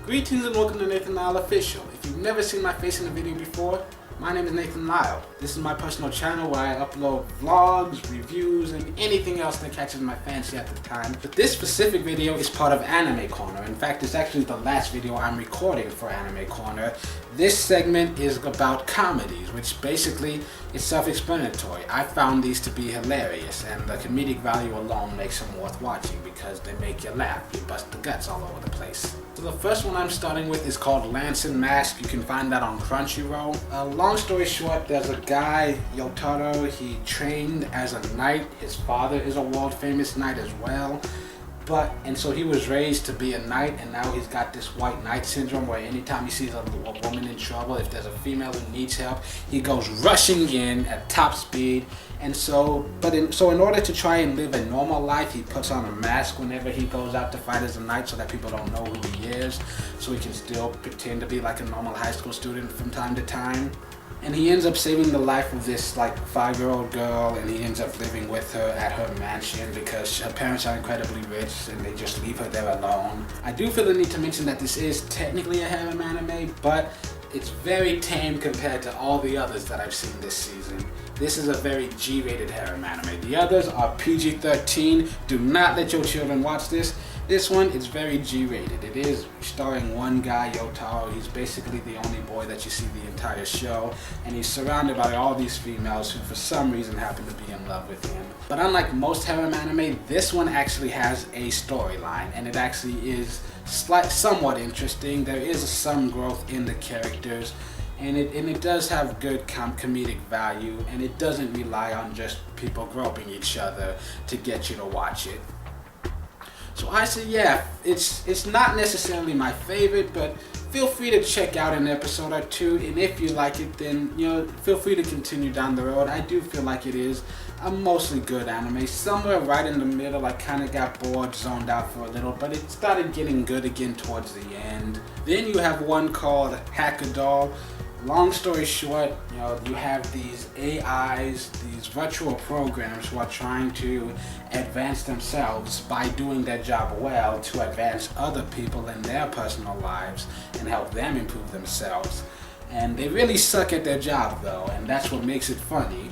Greetings and welcome to Nathan Lyle Official. If you've never seen my face in a video before, my name is Nathan Lyle. This is my personal channel where I upload vlogs, reviews, and anything else that catches my fancy at the time. But this specific video is part of Anime Corner. In fact, it's actually the last video I'm recording for Anime Corner. This segment is about comedies, which basically is self-explanatory. I found these to be hilarious, and the comedic value alone makes them worth watching because they make you laugh, you bust the guts all over the place. So the first one I'm starting with is called N Maqsues. You can find that on Crunchyroll. Long story short, there's a guy, Yotaro, he trained as a knight. His father is a world famous knight as well. And so he was raised to be a knight, and now he's got this white knight syndrome where anytime he sees a woman in trouble, if there's a female who needs help, he goes rushing in at top speed. And so, in order to try and live a normal life, he puts on a mask whenever he goes out to fight as a knight so that people don't know who he is, so he can still pretend to be like a normal high school student from time to time. And he ends up saving the life of this like 5-year-old girl, and he ends up living with her at her mansion because her parents are incredibly rich and they just leave her there alone. I do feel the need to mention that this is technically a harem anime, but it's very tame compared to all the others that I've seen this season. This is a very G-rated harem anime. The others are PG-13. Do not let your children watch this. This one is very G-rated. It is starring one guy, Yotaro. He's basically the only boy that you see the entire show, and he's surrounded by all these females who for some reason happen to be in love with him. But unlike most harem anime, this one actually has a storyline, and it actually is somewhat interesting. There is some growth in the characters, and it does have good comedic value, and it doesn't rely on just people groping each other to get you to watch it. So I say, yeah, it's not necessarily my favorite, but feel free to check out an episode or two, and if you like it, then feel free to continue down the road. I do feel like it is a mostly good anime. Somewhere right in the middle, I kind of got bored, zoned out for a little, but it started getting good again towards the end. Then you have one called Hacka Doll. Long story short, you have these AIs, these virtual programs who are trying to advance themselves by doing their job well to advance other people in their personal lives and help them improve themselves. And they really suck at their job though, and that's what makes it funny.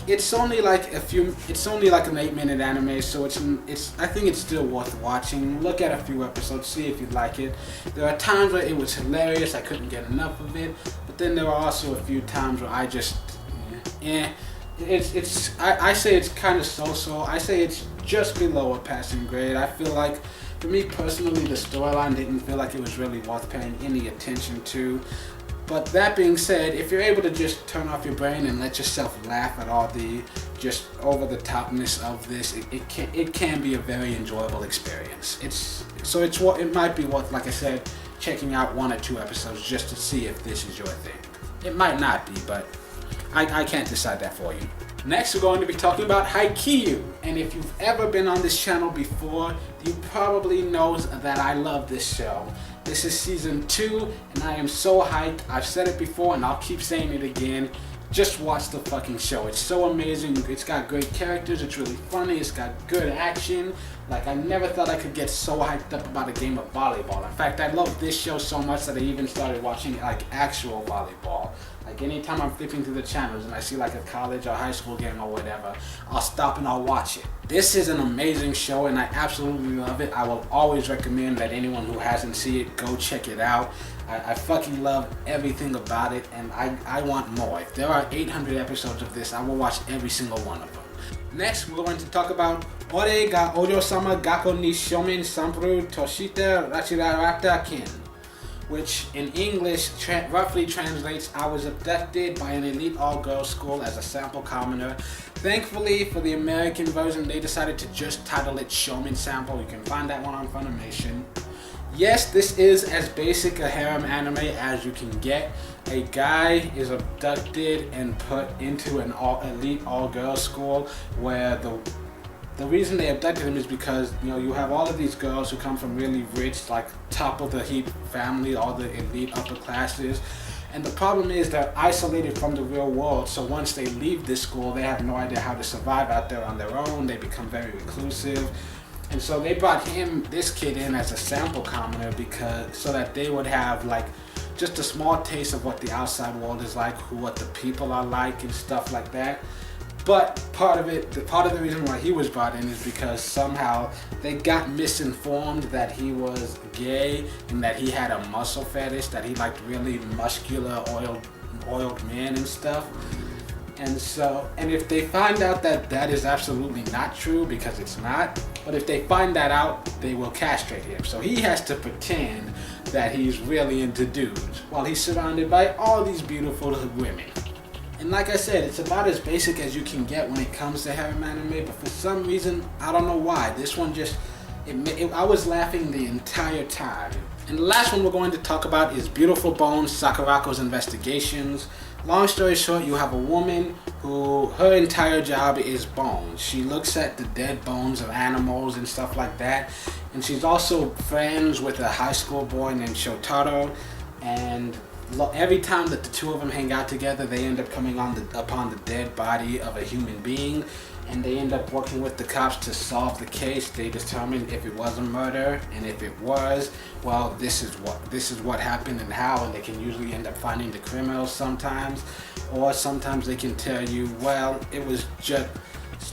It's only like an 8-minute anime, so I think it's still worth watching. Look at a few episodes, see if you like it. There are times where it was hilarious, I couldn't get enough of it, but then there are also a few times where I just, I say it's kind of so-so. I say it's just below a passing grade. I feel like, for me personally, the storyline didn't feel like it was really worth paying any attention to. But that being said, if you're able to just turn off your brain and let yourself laugh at all the just over-the-topness of this, it can be a very enjoyable experience. It might be worth, like I said, checking out 1 or 2 episodes just to see if this is your thing. It might not be, but I can't decide that for you. Next, we're going to be talking about Haikyuu, and if you've ever been on this channel before, you probably know that I love this show. This is season 2, and I am so hyped. I've said it before, and I'll keep saying it again. Just watch the fucking show. It's so amazing. It's got great characters. It's really funny. It's got good action. Like, I never thought I could get so hyped up about a game of volleyball. In fact, I love this show so much that I even started watching like actual volleyball. Like, anytime I'm flipping through the channels and I see like a college or high school game or whatever, I'll stop and I'll watch it. This is an amazing show, and I absolutely love it. I will always recommend that anyone who hasn't seen it, go check it out. I fucking love everything about it, and I want more. If there are 800 episodes of this, I will watch every single one of them. Next, we're going to talk about Ore ga Ojo-sama Gakko ni Shomen Sanpuru Toshite Rachirarata Ken, which in English roughly translates, I was abducted by an elite all-girls school as a sample commoner. Thankfully for the American version, they decided to just title it Showman Sample. You can find that one on Funimation. Yes, this is as basic a harem anime as you can get. A guy is abducted and put into an elite all-girls school where the reason they abducted him is because you have all of these girls who come from really rich, like top of the heap family, all the elite upper classes, and the problem is they're isolated from the real world. So once they leave this school, they have no idea how to survive out there on their own. They become very reclusive, And so they brought this kid in as a sample commenter so that they would have like just a small taste of what the outside world is like, what the people are like and stuff like that. But part of the reason why he was brought in is because somehow they got misinformed that he was gay and that he had a muscle fetish, that he liked really muscular, oiled men and stuff. And if they find out that that is absolutely not true, because it's not, but if they find that out, they will castrate him. So he has to pretend that he's really into dudes while he's surrounded by all these beautiful women. And like I said, it's about as basic as you can get when it comes to harem anime, but for some reason, I don't know why, this one just, I was laughing the entire time. And the last one we're going to talk about is Beautiful Bones, Sakurako's Investigations. Long story short, you have a woman who, her entire job is bones. She looks at the dead bones of animals and stuff like that. And she's also friends with a high school boy named Yotaro. And every time that the two of them hang out together, they end up coming upon the dead body of a human being. And they end up working with the cops to solve the case. They determine if it was a murder, and if it was, well, this is what happened and how. And they can usually end up finding the criminals sometimes, or sometimes they can tell you, well, it was just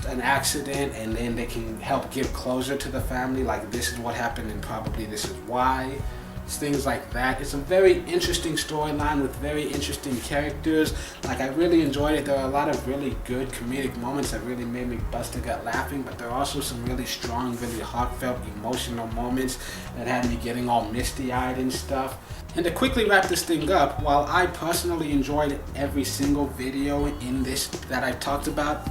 an accident, and then they can help give closure to the family, like this is what happened and probably this is why. Things like that. It's a very interesting storyline with very interesting characters. Like, I really enjoyed it. There are a lot of really good comedic moments that really made me bust a gut laughing, but there are also some really strong, really heartfelt, emotional moments that had me getting all misty-eyed and stuff. And to quickly wrap this thing up, while I personally enjoyed every single video in this that I've talked about,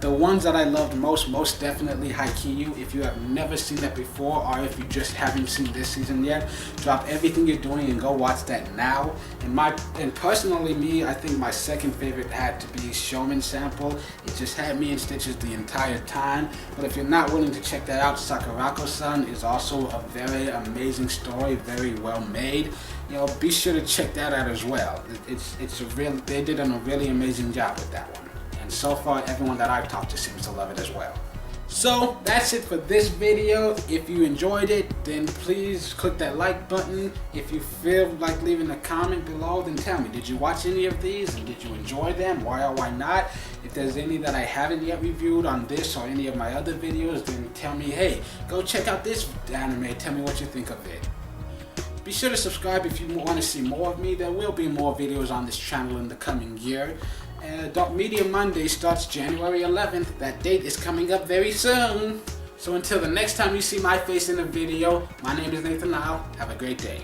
the ones that I loved most definitely Haikyuu. If you have never seen that before, or if you just haven't seen this season yet, drop everything you're doing and go watch that now. And personally me, I think my second favorite had to be Showman Sample. It just had me in stitches the entire time. But if you're not willing to check that out, Sakurako-san is also a very amazing story, very well made. You know, be sure to check that out as well. They did a really amazing job with that one. And so far, everyone that I've talked to seems to love it as well. So that's it for this video. If you enjoyed it, then please click that like button. If you feel like leaving a comment below, then tell me, did you watch any of these and did you enjoy them? Why or why not? If there's any that I haven't yet reviewed on this or any of my other videos, then tell me, hey, go check out this anime. Tell me what you think of it. Be sure to subscribe if you want to see more of me. There will be more videos on this channel in the coming year. Media Monday starts January 11th. That date is coming up very soon. So until the next time you see my face in a video, my name is Nathan Lyle. Have a great day.